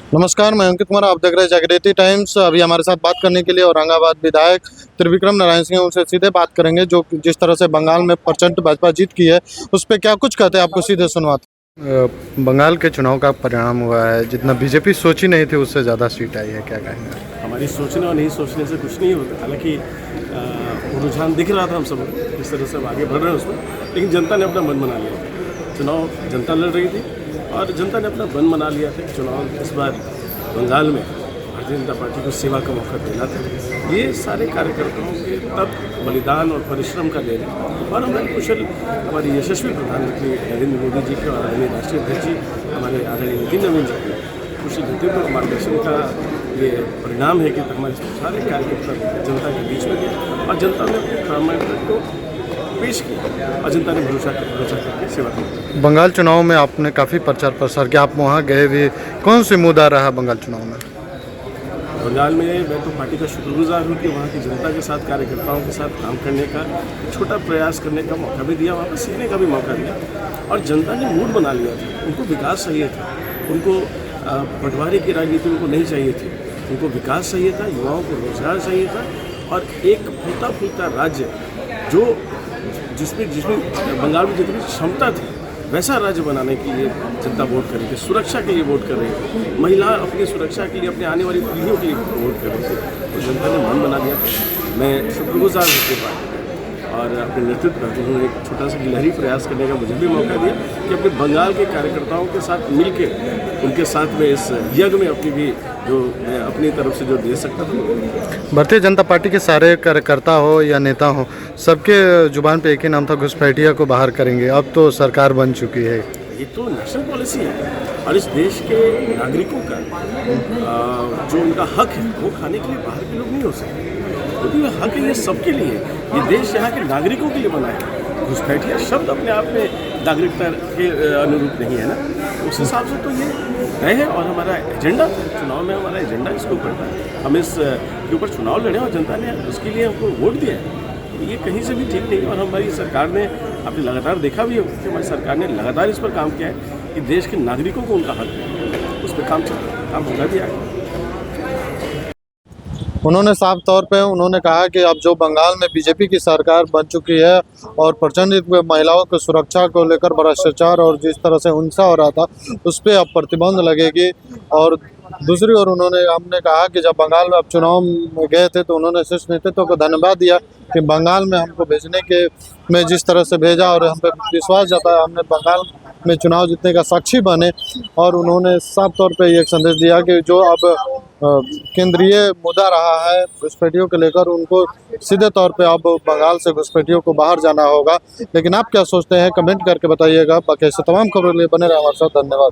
नमस्कार, मैं अंकित कुमार। आप देख रहे हैं जागृति टाइम्स। अभी हमारे साथ बात करने के लिए औरंगाबाद विधायक त्रिविक्रम नारायण सिंह, उनसे सीधे बात करेंगे। जो जिस तरह से बंगाल में प्रचंड भाजपा जीत की है, उस पर क्या कुछ कहते हैं, आपको सीधे सुनवाते हैं। बंगाल के चुनाव का परिणाम हुआ है, जितना बीजेपी सोची नहीं थी उससे ज़्यादा सीट आई है, क्या कहेंगे? हमारी सोचने और नहीं सोचने से कुछ नहीं होता। हालांकि रुझान दिख रहा था हम सब इस तरह से हम आगे बढ़ रहे हैं उसमें, लेकिन जनता ने अपना मन बना लिया। चुनाव जनता लड़ रही थी और जनता ने अपना मन बना लिया था कि चुनाव इस बार बंगाल में भारतीय जनता पार्टी को सेवा का मौका देना था। ये सारे कार्यकर्ताओं के तब बलिदान और परिश्रम का देना और हमारे कुशल हमारे यशस्वी प्रधानमंत्री नरेंद्र मोदी जी के और आदरणीय राष्ट्रीय अध्यक्ष जी हमारे आदरणीय नितिन नवीन जी के कुशल नेतृत्व और मार्गदर्शन का ये परिणाम है कि हमारे सारे कार्यकर्ता जनता के बीच में गए और जनता ने अपने प्रामाणिक को पेश किया और जनता ने भरोसा करके सेवा की। बंगाल चुनाव में आपने काफ़ी प्रचार प्रसार किया, आप वहाँ गए भी। कौन सी मुद्दा रहा बंगाल चुनाव में? बंगाल में मैं तो पार्टी का शुक्रगुजार हूँ कि वहाँ की जनता के साथ कार्यकर्ताओं के साथ काम करने का छोटा प्रयास करने का मौका भी दिया, वहाँ पर सीखने का भी मौका दिया और जनता ने मूड बना लिया था। उनको विकास चाहिए था, उनको बंटवारे की राजनीति उनको नहीं चाहिए थी, उनको विकास चाहिए था, युवाओं को रोजगार चाहिए था और एक फूलता फूलता राज्य जो जिसमें बंगाल में जितनी क्षमता थी वैसा राज्य बनाने के लिए जनता वोट कर रही थी। सुरक्षा के लिए वोट कर रही थी, महिला अपनी सुरक्षा के लिए, अपने आने वाली पीढ़ियों के लिए वोट कर रही थी। तो जनता ने मन बना लिया था। मैं शुक्रगुजार होते पार्टी और अपने नेतृत्व का उन्होंने एक छोटा सा गिलहरी प्रयास करने का मुझे भी मौका दिया कि अपने बंगाल के कार्यकर्ताओं के साथ मिलकर उनके साथ में इस यज्ञ में अपनी भी जो मैं अपनी तरफ से जो दे सकता था। भारतीय जनता पार्टी के सारे कार्यकर्ता हो या नेता हो, सबके जुबान पे एक ही नाम था, घुसपैठिया को बाहर करेंगे। अब तो सरकार बन चुकी है। ये तो नेशनल पॉलिसी है और इस देश के नागरिकों का जो उनका हक है वो खाने के लिए बाहर के लोग नहीं हो सकते, क्योंकि ये हक है, ये सबके लिए। ये देश यहाँ के नागरिकों के लिए बना है। घुसपैठिया शब्द अपने आप में नागरिकता के अनुरूप नहीं है ना, उस हिसाब से तो ये तय है और हमारा एजेंडा चुनाव में, हमारा एजेंडा इसके ऊपर था। हम इस के ऊपर चुनाव लड़े और जनता ने उसके लिए हमको वोट दिया है। ये कहीं से भी ठीक नहीं। और हमारी सरकार ने, आपने लगातार देखा भी होगा कि हमारी सरकार ने लगातार इस पर काम किया है कि देश के नागरिकों को उनका हक है, उस पर काम चल रहा है, काम होगा भी आगे। उन्होंने साफ तौर पे उन्होंने कहा कि अब जो बंगाल में बीजेपी की सरकार बन चुकी है और प्रचंड महिलाओं की सुरक्षा को लेकर भ्रष्टाचार और जिस तरह से हिंसा हो रहा था उस पर अब प्रतिबंध लगेगी। और दूसरी ओर हमने कहा कि जब बंगाल में अब चुनाव में गए थे तो उन्होंने शीर्ष नेतृत्व को धन्यवाद दिया कि बंगाल में हमको भेजने के में जिस तरह से भेजा और हम पे विश्वास जताया, हमने बंगाल में चुनाव जीतने का साक्षी बने। और उन्होंने साफ तौर पे ये एक संदेश दिया कि जो अब केंद्रीय मुद्दा रहा है घुसपैठियों को लेकर, उनको सीधे तौर पे अब बंगाल से घुसपैठियों को बाहर जाना होगा। लेकिन आप क्या सोचते हैं, कमेंट करके बताइएगा। बाकी ऐसे तमाम खबरों के लिए बने रहे हमारे साथ। धन्यवाद।